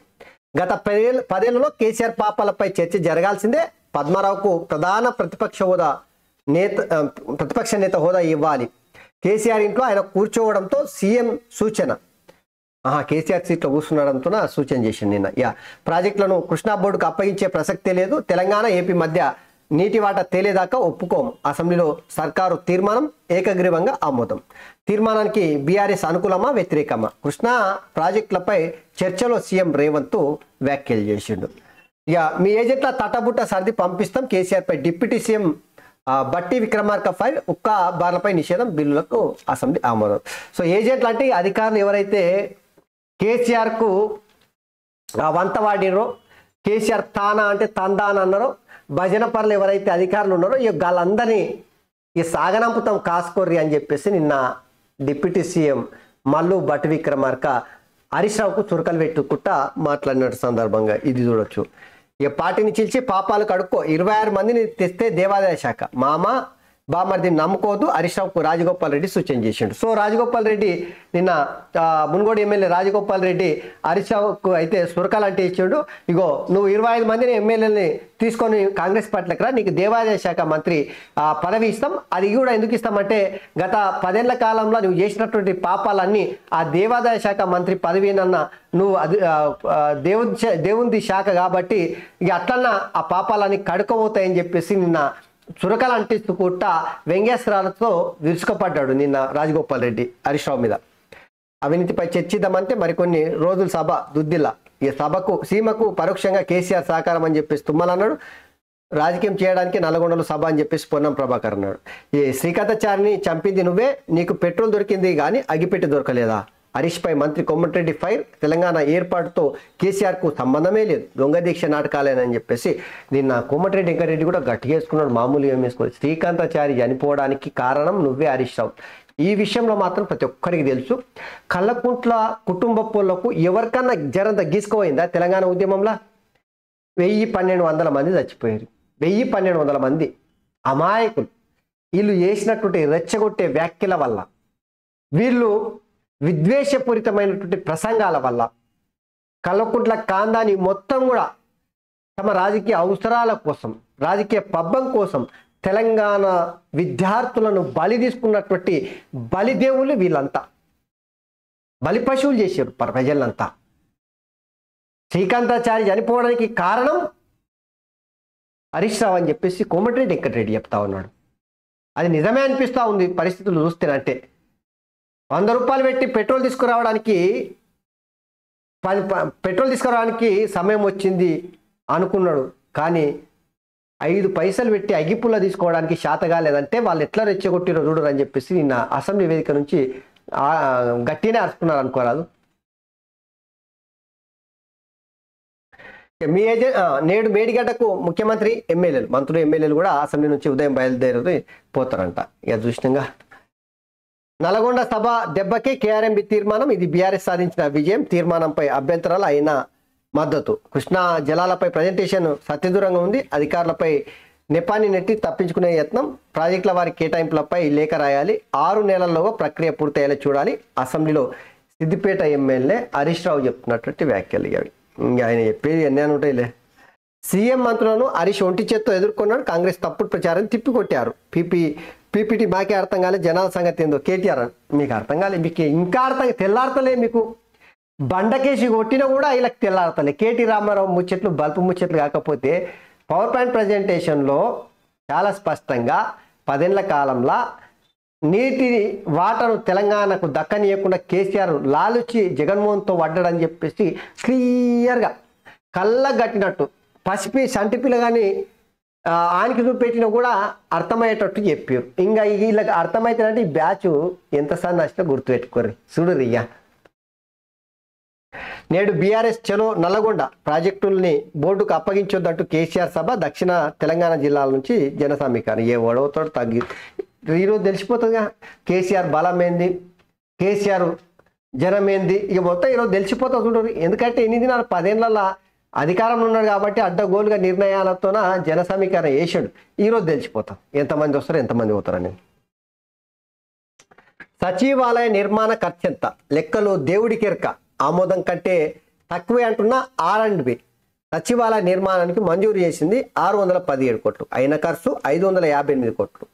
గత 10 ఏళ్లలో కేసీఆర్ పాపాలపై చర్చ జరగాల్సిందే. పద్మారావుకు ప్రధాన ప్రతిపక్ష నేత హోదా ఇవ్వాలి. కేసీఆర్ ఇంట్లో ఆయన కూర్చోవడంతో సీఎం సూచన. కేసీఆర్ సీట్లో కూర్చున్నడంతో సూచన చేసింది నిన్న. ప్రాజెక్టులను కృష్ణా బోర్డుకు అప్పగించే ప్రసక్తే లేదు. తెలంగాణ ఏపీ మధ్య నీటి వాటా తేలేదాకా ఒప్పుకోం. అసెంబ్లీలో సర్కారు తీర్మానం ఏకగ్రీవంగా ఆమోదం. తీర్మానానికి బీఆర్ఎస్ అనుకూలమా వ్యతిరేకమా? కృష్ణా ప్రాజెక్టులపై చర్చలో సీఎం రేవంత్ వ్యాఖ్యలు చేసిండు. మీ ఏజెంట్ల తటబుట్ట సర్ది పంపిస్తాం. కేసీఆర్పై డిప్యూటీ సీఎం బట్టి విక్రమార్క ఫైర్. ఉక్క బార్లపై నిషేధం. బిల్లులకు అసెంబ్లీ ఆమోదం. సో ఏజెంట్లు అంటే అధికారులు ఎవరైతే కేసీఆర్కు వంత వాడినరో, కేసీఆర్ తానా అంటే తందాన అన్నారో, భజన పనులు ఎవరైతే అధికారులు ఉన్నారో వాళ్ళందరినీ సాగనంపుతాం కాసుకోర్రి అని చెప్పేసి నిన్న డిప్యూటీ సీఎం మల్లు బట్టి విక్రమార్క హరీష్ రావుకు చురకలు పెట్టుకుంటా మాట్లాడిన సందర్భంగా ఇది చూడొచ్చు. పార్టీని చిల్చి పాపాలు కడుక్కో. 26 మందిని తెస్తే దేవాదాయ శాఖ. మామ బామర్దిని నమ్ముకోవద్దు. హరీష్ రావుకు రాజగోపాల్ రెడ్డి సూచన చేసిండు. సో రాజగోపాల్ రెడ్డి నిన్న మున్గోడు ఎమ్మెల్యే రాజగోపాల్ రెడ్డి హరీష్ రావుకు అయితే సురకాలు అంటే ఇచ్చాడు. ఇగో నువ్వు 25 మందిని ఎమ్మెల్యేలని తీసుకొని కాంగ్రెస్ పార్టీలకు రా, నీకు దేవాదాయ శాఖ మంత్రి పదవి ఇస్తాం. అది కూడా ఎందుకు ఇస్తామంటే గత 10 ఏళ్ల కాలంలో నువ్వు చేసినటువంటి పాపాలన్నీ ఆ దేవాదాయ శాఖ మంత్రి పదవినన్నా నువ్వు అది దేవుంది శాఖ కాబట్టి ఇక అట్లన్నా ఆ పాపాలన్నీ కడుకోబోతాయని చెప్పేసి నిన్న చురకలు అంటిస్తుకుంటా వ్యంగ్యాస్త్రాలతో విరుచుకపడ్డాడు నిన్న రాజగోపాల్ రెడ్డి హరీష్ రావు మీద. అవినీతిపై చర్చిద్దామంటే మరికొన్ని రోజుల సభ దుద్దిల్లా. ఈ సభకు సీమకు పరోక్షంగా కేసీఆర్ సహకారం అని చెప్పేసి తుమ్మల అన్నాడు. రాజకీయం చేయడానికి నల్గొండలో సభ అని చెప్పేసి పొన్నం ప్రభాకర్ అన్నాడు. ఈ శ్రీకాంతాచారిని చంపింది నువ్వే, నీకు పెట్రోల్ దొరికింది కానీ అగిపెట్టి దొరకలేదా? హరీష్ పై మంత్రి కోమటిరెడ్డి ఫైర్. తెలంగాణ ఏర్పాటుతో కేసీఆర్కు సంబంధమే లేదు, దొంగ దీక్ష నాటకాలేనని చెప్పేసి నిన్న కోమటిరెడ్డి వెంకరెడ్డి కూడా గట్టిగా వేసుకున్నాడు. మామూలు ఏం వేసుకోవాలి. శ్రీకాంతాచారి చనిపోవడానికి కారణం నువ్వే హరీష్ రావు. ఈ విషయంలో మాత్రం ప్రతి ఒక్కరికి తెలుసు. కల్లకుంట్ల కుటుంబ పోళ్లకు ఎవరికన్నా జరంత గీసుకుపోయిందా? తెలంగాణ ఉద్యమంలో 1100 మంది చచ్చిపోయారు. 1100 మంది అమాయకులు. వీళ్ళు చేసినటువంటి రెచ్చగొట్టే వ్యాఖ్యల వల్ల, వీళ్ళు విద్వేషపూరితమైనటువంటి ప్రసంగాల వల్ల కల్లకుంట్ల కాందాని మొత్తం కూడా తమ రాజకీయ అవసరాల కోసం, రాజకీయ పబ్బం కోసం తెలంగాణ విద్యార్థులను బలి తీసుకున్నటువంటి బలిదేవులు వీళ్ళంతా. బలి పశువులు చేశారు ప్రజలంతా. శ్రీకాంతాచారి చనిపోవడానికి కారణం హరీష్ రావు అని చెప్పేసి కోమటిరెడ్డి వెంకటరెడ్డి చెప్తా ఉన్నాడు. అది నిజమే అనిపిస్తూ ఉంది పరిస్థితులు చూస్తేనంటే. 100 రూపాయలు పెట్టి పెట్రోల్ తీసుకురావడానికి సమయం వచ్చింది అనుకున్నాడు. కానీ 5 పైసలు పెట్టి అగిపుల్ల తీసుకోవడానికి శాతగా లేదంటే వాళ్ళు ఎట్లా రెచ్చగొట్టిరో చూడరు అని చెప్పేసి నిన్న అసెంబ్లీ వేదిక నుంచి గట్టినే అరుచుకున్నారు అనుకోరాదు. మీ ఏజెంట్ నేడు మేడిగడ్డకు ముఖ్యమంత్రి, ఎమ్మెల్యేలు, మంత్రులు, ఎమ్మెల్యేలు కూడా అసెంబ్లీ నుంచి ఉదయం బయలుదేరి పోతారంట. ఇక చూసినాగా నల్గొండ సభ దెబ్బకి కేఆర్ఎంబి తీర్మానం. ఇది బీఆర్ఎస్ సాధించిన విజయం. తీర్మానంపై అభ్యంతరాలు అయినా మద్దతు. కృష్ణా జలాలపై ప్రజెంటేషన్ సత్యదూరంగా ఉంది. అధికారులపై నెపాన్ని నెట్టి తప్పించుకునే యత్నం. ప్రాజెక్టుల వారి కేటాయింపులపై లేఖ రాయాలి. 6 నెలల్లోగా ప్రక్రియ పూర్తయ్యేలా చూడాలి. అసెంబ్లీలో సిద్దిపేట ఎమ్మెల్యే హరీష్ రావు చెప్తున్నటువంటి వ్యాఖ్యలు అవి. ఇంకా ఆయన చెప్పేది ఎన్ని ఉంటాయిలే. సీఎం మంత్రులను హరీష్ ఒంటి చేత్తో ఎదుర్కొన్నాడు. కాంగ్రెస్ తప్పుడు ప్రచారం తిప్పికొట్టారు. పీపీటీ మాకే అర్థం కాలేదు, జనాల సంగతి ఏందో కేటీఆర్ అని. మీకు అర్థం కాలేదు, మీకు ఇంకా అర్థం తెల్లారతలే. మీకు బండకేసి కొట్టినా కూడా వీళ్ళకి తెల్లారతలే. కేటీ రామారావు ముచ్చట్లు బల్పు ముచ్చట్లు కాకపోతే పవర్ పాయింట్ ప్రజెంటేషన్లో చాలా స్పష్టంగా 10 ఏళ్ల కాలంలో నీటి వాటను తెలంగాణకు దక్కనీయకుండా కేసీఆర్ లాలుచి జగన్మోహన్తో పడ్డాడని చెప్పేసి క్లియర్గా కళ్ళగట్టినట్టు పసిపి సంటిపిల్ల కానీ ఆయనకి చూపెట్టినా కూడా అర్థమయ్యేటట్టు చెప్పారు. ఇంకా వీళ్ళకి అర్థమవుతుందంటే ఈ బ్యాచ్ ఎంత సన్నష్టో గుర్తుపెట్టుకోరు. చూడు రియా, నేడు బీఆర్ఎస్ చలో నల్లగొండ ప్రాజెక్టుల్ని బోర్డుకు అప్పగించొద్దంటూ కేసీఆర్ సభ. దక్షిణ తెలంగాణ జిల్లాల నుంచి జన సమీకరణ. ఏ ఒడవుతాడు తగ్గి ఈరోజు తెలిసిపోతుందిగా కేసీఆర్ బలం ఏంది, కేసీఆర్ జనం ఏంది, ఇక మొత్తం ఈరోజు తెలిసిపోతుంది చూడరు. ఎందుకంటే ఎన్ని దినాలు 10 ఏళ్ల అధికారంలో ఉన్నాడు కాబట్టి అడ్డగోలుగా నిర్ణయాలతోన జన సమీకరణ వేసాడు. ఈరోజు తెలిసిపోతాం ఎంతమంది వస్తారో ఎంతమంది పోతారని. సచివాలయ నిర్మాణ ఖర్చు ఎంత? లెక్కలు దేవుడికెరక. ఆమోదం కంటే తక్కువే అంటున్న R&B. సచివాలయ నిర్మాణానికి మంజూరు చేసింది 617 కోట్లు, అయిన ఖర్చు 558 కోట్లు.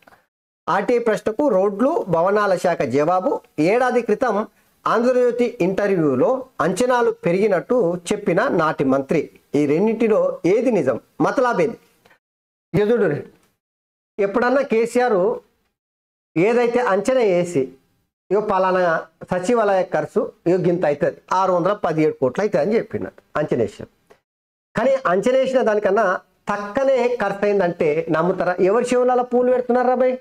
ఆర్టీఐ ప్రశ్నకు రోడ్లు భవనాల శాఖ జవాబు. ఏడాది క్రితం ఆంధ్రజ్యోతి ఇంటర్వ్యూలో అంచనాలు పెరిగినట్టు చెప్పిన నాటి మంత్రి. ఈ రెండింటిలో ఏది నిజం, మతలాబేది? ఎదుడు ఎప్పుడన్నా కేసీఆర్ ఏదైతే అంచనా వేసి ఇగో పలానా సచివాలయ ఖర్చు ఇగో గింత అవుతుంది 617 కోట్లు అవుతుంది అని చెప్పినాడు అంచనా వేసాం. కానీ అంచనా వేసిన దానికన్నా తక్కనే ఖర్చు అయిందంటే నమ్ముతారా? ఎవరి శివులలో పూలు పెడుతున్నారా బాయ్?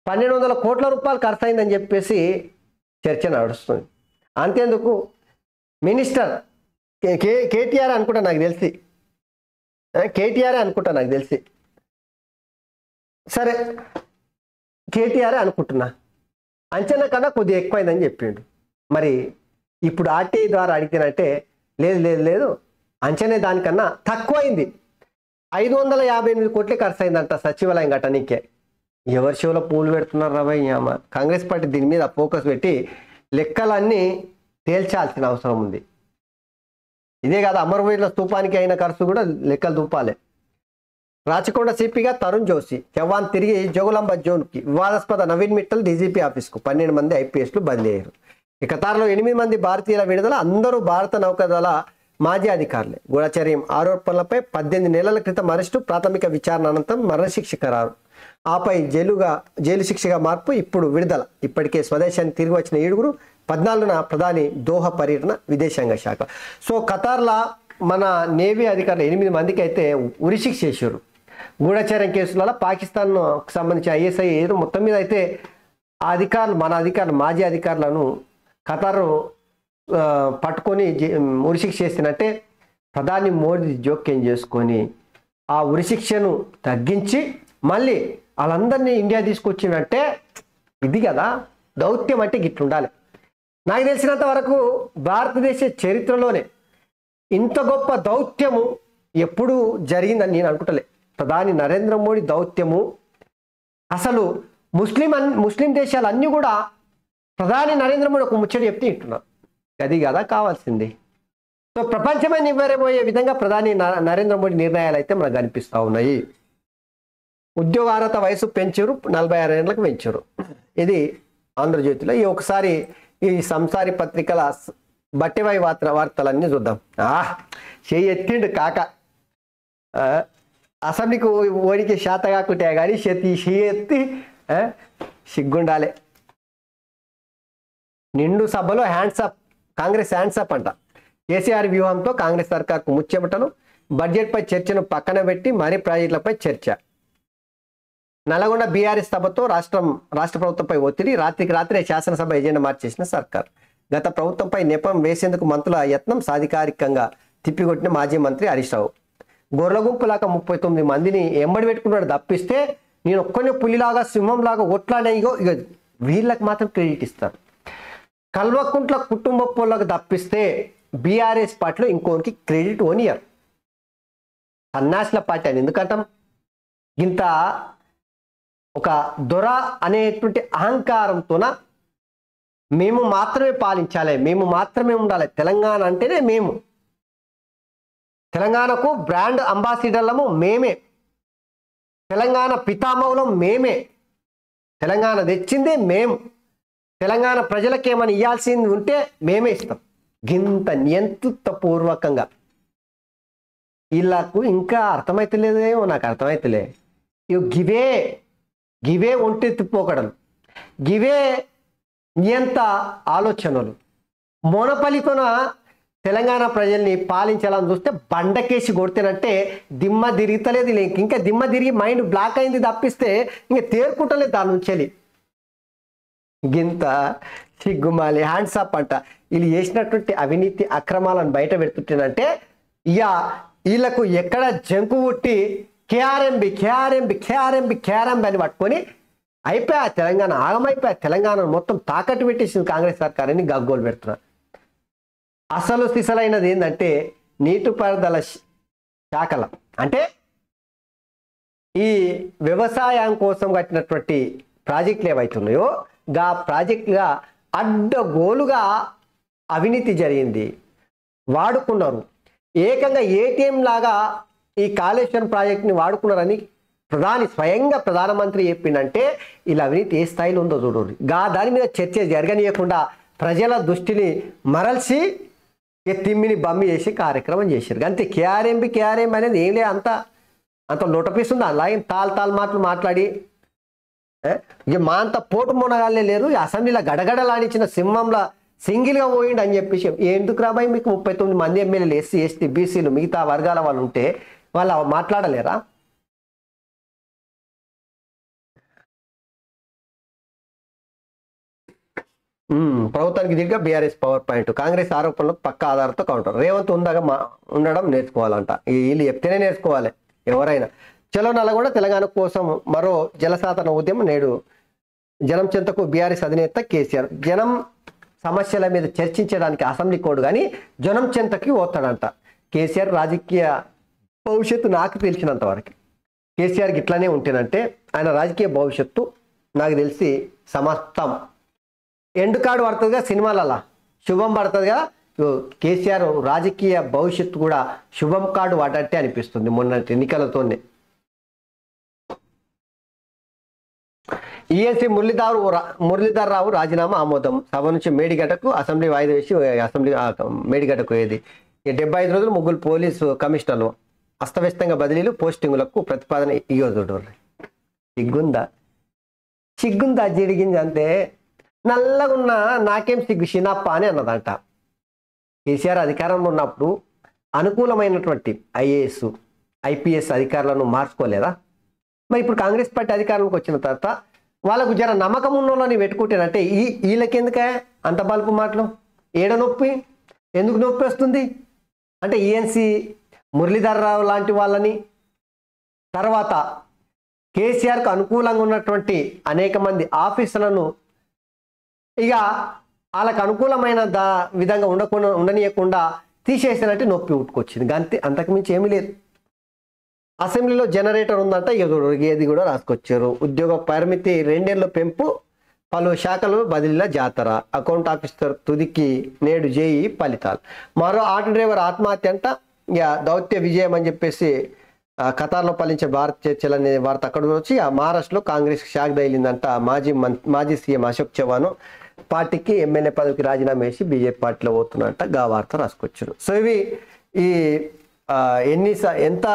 1200 కోట్ల రూపాయలు ఖర్చు అయిందని చెప్పేసి చర్చ నడుస్తుంది. అంతేందుకు మినిస్టర్ కేటీఆర్ అనుకుంటా నాకు తెలిసి, కేటీఆర్ అనుకుంటా నాకు తెలిసి, సరే కేటీఆర్ అనుకుంటున్నా, అంచనా కన్నా కొద్దిగా ఎక్కువైందని చెప్పిండు. మరి ఇప్పుడు ఆర్టీఐ ద్వారా అడిగితేనంటే లేదు లేదు లేదు అంచనా దానికన్నా తక్కువైంది, 558 కోట్లే ఖర్చు అయిందంట సచివాలయం కట్టనీకే. ఎవరి షోలో పూలు పెడుతున్నారు రాబాయ్? కాంగ్రెస్ పార్టీ దీని మీద ఫోకస్ పెట్టి లెక్కలన్నీ తేల్చాల్సిన అవసరం ఉంది. ఇదే కాదు, అమరవీరుల స్తూపానికి అయిన ఖర్చు కూడా లెక్కలు చూపాలి. రాచకొండ సిపిగా తరుణ్ జోషి జవాన్ తిరిగి జోగులాంబ జోన్కి. వివాదాస్పద నవీన్ మిట్టల్ డీజీపీ ఆఫీస్కు. 12 మంది ఐపీఎస్లు బదిలీ అయ్యారు. ఇక తారలో 8 మంది భారతీయుల విడుదల. అందరూ భారత నౌకాదళ మాజీ అధికారులే. గూఢచర్యం ఆరోపణలపై 18 నెలల క్రితం అరెస్టు. ప్రాథమిక విచారణ అనంతరం మరణశిక్ష ఖరారు. ఆపై జైలు శిక్షగా మార్పు. ఇప్పుడు విడుదల. ఇప్పటికే స్వదేశానికి తిరిగి వచ్చిన 7గురు. 14న ప్రధాని దోహా పర్యటన విదేశాంగ శాఖ. సో ఖతార్లా మన నేవీ అధికారులు 8 మందికి అయితే ఉరిశిక్ష చేశారు గూఢచర్యం కేసులలో. పాకిస్తాన్కు సంబంధించి ఐఎస్ఐ ఏదో మొత్తం మీద అయితే ఆ అధికారులు, మన అధికారులు, మాజీ అధికారులను ఖతారు పట్టుకొని ఉరిశిక్ష చేసినట్టే ప్రధాని మోడీ జోక్యం చేసుకొని ఆ ఉరిశిక్షను తగ్గించి మళ్ళీ వాళ్ళందరినీ ఇండియా తీసుకొచ్చినట్టే. ఇది కదా దౌత్యం అంటే గిట్లుండాలి. నాకు తెలిసినంత వరకు భారతదేశ చరిత్రలోనే ఇంత గొప్ప దౌత్యము ఎప్పుడు జరిగిందని నేను అనుకుంటలే. ప్రధాని నరేంద్ర మోడీ దౌత్యము అసలు ముస్లిం దేశాలు అన్నీ కూడా ప్రధాని నరేంద్ర మోడీ ఒక ముచ్చట చెప్తే వింటున్నారు. అది కదా కావాల్సింది. సో ప్రపంచమే నివ్వెరబోయే విధంగా ప్రధాని నరేంద్ర మోడీ నిర్ణయాలు అయితే మనకు కనిపిస్తూ ఉన్నాయి. ఉద్యోగార్హత వయసు పెంచారు, 46 ఏళ్ళకు పెంచారు. ఇది ఆంధ్రజ్యోతిలో. ఈ ఒకసారి ఈ సంసారి పత్రికల బట్టివై వార్తలన్నీ చూద్దాం. చేయి ఎత్తిండు కాక. అసెంబ్లీకి ఓడికి శాత కాకుంటే కానీ చేయి ఎత్తి సిగ్గుండాలి. నిండు సభలో హ్యాండ్సప్. కాంగ్రెస్ హ్యాండ్సప్ అంట. కేసీఆర్ వ్యూహంతో కాంగ్రెస్ సర్కార్కు ముచ్చెమటలు. బడ్జెట్పై చర్చను పక్కన పెట్టి మరీ ప్రాజెక్టులపై చర్చ. నల్గొండ బీఆర్ఎస్ సభతో రాష్ట్ర ప్రభుత్వంపై ఒత్తిడి. రాత్రికి రాత్రే శాసనసభ ఎజెండా మార్చేసిన సర్కార్. గత ప్రభుత్వంపై నెపం వేసేందుకు మంత్రుల యత్నం. సాధికారికంగా తిప్పికొట్టిన మాజీ మంత్రి హరీష్ రావు. గొర్రెల గుంపులాగా 39 మందిని ఎంబడి పెట్టుకున్నాడు తప్పిస్తే నేను ఒక్కనే పులిలాగా సింహంలాగా ఒట్లాడే ఇగో వీళ్ళకి మాత్రం క్రెడిట్ ఇస్తారు. కల్వకుంట్ల కుటుంబ పోళ్ళకు తప్పిస్తే బీఆర్ఎస్ పార్టీలో ఇంకోనికి క్రెడిట్ ఓనియర్. సన్నాసుల పార్టీ అని ఎందుకంటాం? ఇంత ఒక దొర అనేటువంటి అహంకారంతోన మేము మాత్రమే పాలించాలి, మేము మాత్రమే ఉండాలి, తెలంగాణ అంటేనే మేము తెలంగాణకు బ్రాండ్ అంబాసిడర్లము మేమే, తెలంగాణ పితామహులం మేమే, తెలంగాణ తెచ్చిందే మేము, తెలంగాణ ప్రజలకు ఏమైనా ఇవ్వాల్సింది ఉంటే మేమే ఇస్తాం. గింత నియంతృత్వపూర్వకంగా వీళ్ళకు ఇంకా అర్థమైతలేదేమో, నాకు అర్థమైతలే. గివే ఒంటెత్తిపోకడలు, గివే నియంత ఆలోచనలు. మోనపల్లితోన తెలంగాణ ప్రజల్ని పాలించాలని చూస్తే బండకేసి కొడితేనంటే దిమ్మ తిరుగుతలేదు. ఇంకా దిమ్మ తిరిగి మైండ్ బ్లాక్ అయింది తప్పిస్తే ఇంకా తేరుకుంటలేదు దాని నుంచి. గింత సిగ్గుమాలి హ్యాండ్స్ అప్ అంట. వీళ్ళు చేసినటువంటి అవినీతి అక్రమాలను బయట పెడుతుంటేనంటే ఇక వీళ్ళకు ఎక్కడ జంకు పుట్టి కేఆర్ఎంబి అని పట్టుకొని అయిపోయా తెలంగాణ ఆగమైపోయా, తెలంగాణ మొత్తం తాకట్టు పెట్టేసింది కాంగ్రెస్ సర్కార్ అని గగ్గోలు పెడుతున్నారు. అసలు సిసలైనది ఏంటంటే నీటిపారుదల శాఖల అంటే ఈ వ్యవసాయం కోసం కట్టినటువంటి ప్రాజెక్టులు ఏవైతున్నాయో గా ప్రాజెక్టుగా అడ్డగోలుగా అవినీతి జరిగింది, వాడుకున్నారు. ఏకంగా ఏటీఎం లాగా ఈ కాళేశ్వరం ప్రాజెక్టుని వాడుకున్నారని స్వయంగా ప్రధానమంత్రి చెప్పిందంటే ఇలా అవినీతి ఏ స్థాయిలో ఉందో చూడండి. దాని మీద చర్చ జరగనీయకుండా ప్రజల దృష్టిని మరల్చి తిమ్మిని బమ్మి చేసి కార్యక్రమం చేశారు. అంతే. కేఆర్ఎం అనేది ఏం లేదు, అంత నోటపిస్తుంది. అలాగే తాల్ మాటలు మాట్లాడి ఇక మా అంత పోటు మొనగాళ్ళే లేరు, అసెంబ్లీలో గడగడలాడించిన సింహంలో సింగిల్గా పోయిండు అని చెప్పేసి. ఎందుకు రాబాయి మీకు 39 మంది ఎమ్మెల్యేలు ఎస్సీ ఎస్టీ బీసీలు మిగతా వర్గాల వాళ్ళు ఉంటే వాళ్ళు మాట్లాడలేరా? ప్రభుత్వానికి దిగ్గా బీఆర్ఎస్ పవర్ పాయింట్, కాంగ్రెస్ ఆరోపణలకు పక్క ఆధారంతో కౌంటర్. రేవంత్ ఉండడం నేర్చుకోవాలంట. వీళ్ళు చెప్తేనే నేర్చుకోవాలి ఎవరైనా. చలో నల్గొండ తెలంగాణ కోసం మరో జలసాధన ఉద్యమం. నేడు జనం చెంతకు బీఆర్ఎస్ అధినేత కేసీఆర్. జనం సమస్యల మీద చర్చించడానికి అసెంబ్లీ కోడ్ కానీ జనం చెంతకి పోతాడంట కేసీఆర్. రాజకీయ భవిష్యత్తు నాకు తెలిసినంత వరకు కేసీఆర్కి ఇట్లానే ఉంటేనంటే ఆయన రాజకీయ భవిష్యత్తు నాకు తెలిసి సమస్తం ఎండ్ కార్డు పడుతుందిగా, సినిమాలలో శుభం పడుతుందిగా. కేసీఆర్ రాజకీయ భవిష్యత్తు కూడా శుభం కార్డు పడ్డట్టే అనిపిస్తుంది మొన్నటి ఎన్నికలతోనే. ఈఎన్సీ మురళీధర్ రావు రాజీనామా ఆమోదం. సభ నుంచి మేడిగడ్డకు అసెంబ్లీ వాయిదా వేసి అసెంబ్లీ మేడిగడ్డకు ఏది 75 రోజులు ముగ్గురు పోలీసు కమిషనర్లు అస్తవ్యస్తంగా బదిలీలు పోస్టింగులకు ప్రతిపాదన. ఇగో చూడండి, సిగ్గుందా జిడిగింది అంతే. నల్లగున్న నాకేం సిగ్గు షినప్ప అని అన్నదంట. కేసీఆర్ అధికారంలో ఉన్నప్పుడు అనుకూలమైనటువంటి ఐఏఎస్ ఐపీఎస్ అధికారులను మార్చుకోలేదా? మరి ఇప్పుడు కాంగ్రెస్ పార్టీ అధికారంలోకి వచ్చిన తర్వాత వాళ్ళకు జర నమ్మకం ఉన్న వాళ్ళని పెట్టుకుంటేనంటే వీళ్ళకెందుకే అంత బల్పు మాటలు? ఏడ నొప్పి, ఎందుకు నొప్పి వస్తుంది అంటే ఈఎన్సీ మురళీధర్ రావు లాంటి వాళ్ళని, తర్వాత కేసీఆర్కు అనుకూలంగా ఉన్నటువంటి అనేక మంది ఆఫీసర్లను ఇక వాళ్ళకు అనుకూలమైన విధంగా ఉండనీయకుండా తీసేసినట్టు నొప్పి ఉట్టుకొచ్చింది. అంతే, అంతకుమించి ఏమీ లేదు. అసెంబ్లీలో జనరేటర్ ఉందంట, ఏది కూడా రాసుకొచ్చారు. ఉద్యోగ పరిమితి 2 ఏళ్ల పెంపు, పలు శాఖలు బదిలీల జాతర, అకౌంట్ ఆఫీసర్ తుదికి నేడు జేఈ ఫలితాలు. మరో ఆటో డ్రైవర్ ఆత్మహత్య అంట. ఇక దౌత్య విజయం అని చెప్పేసి ఖతార్లో ఫలించే భారత్ చర్చలు అనే వార్త అక్కడ వచ్చి మహారాష్ట్రలో కాంగ్రెస్ షాక్ తగిలిందంట. మాజీ సీఎం అశోక్ చవాన్ పార్టీకి ఎమ్మెల్యే పదవికి రాజీనామా వేసి బీజేపీ పార్టీలో పోతున్నట్ట వార్త రాసుకొచ్చారు. సో ఇవి ఈ ఎంత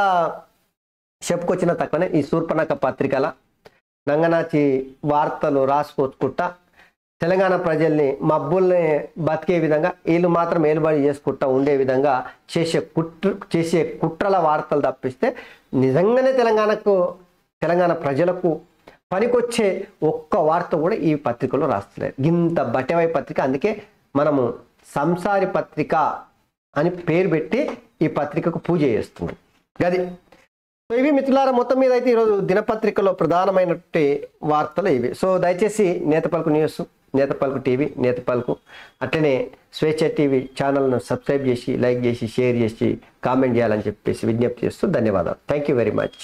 చెప్పుకొచ్చినా తక్కువనే. ఈ శూర్పణఖ పత్రికల నంగనాచి వార్తలు రాసుకొచ్చుకుంటా తెలంగాణ ప్రజల్ని మబ్బుల్ని బతికే విధంగా వీళ్ళు మాత్రం ఏలుబడి చేసుకుంటా ఉండే విధంగా చేసే కుట్రల వార్తలు తప్పిస్తే నిజంగానే తెలంగాణ ప్రజలకు పనికొచ్చే ఒక్క వార్త కూడా ఈ పత్రికలో రాస్తలేదు. ఇంత బట్టెవై పత్రిక. అందుకే మనము సంసారి పత్రిక అని పేరు పెట్టి ఈ పత్రికకు పూజ చేస్తున్నాం. గది. సో ఇవి మిత్రులారా, మొత్తం మీద అయితే ఈరోజు దినపత్రికలో ప్రధానమైనటువంటి వార్తలు ఇవి. సో దయచేసి నేతపలుకు న్యూస్, నేతపలుకు టీవీ, నేతపలుకు అట్లనే స్వేచ్ఛ టీవీ ఛానల్ను సబ్స్క్రైబ్ చేసి, లైక్ చేసి, షేర్ చేసి, కామెంట్ చేయాలని చెప్పేసి విజ్ఞప్తి చేస్తూ ధన్యవాదాలు. Thank you very much.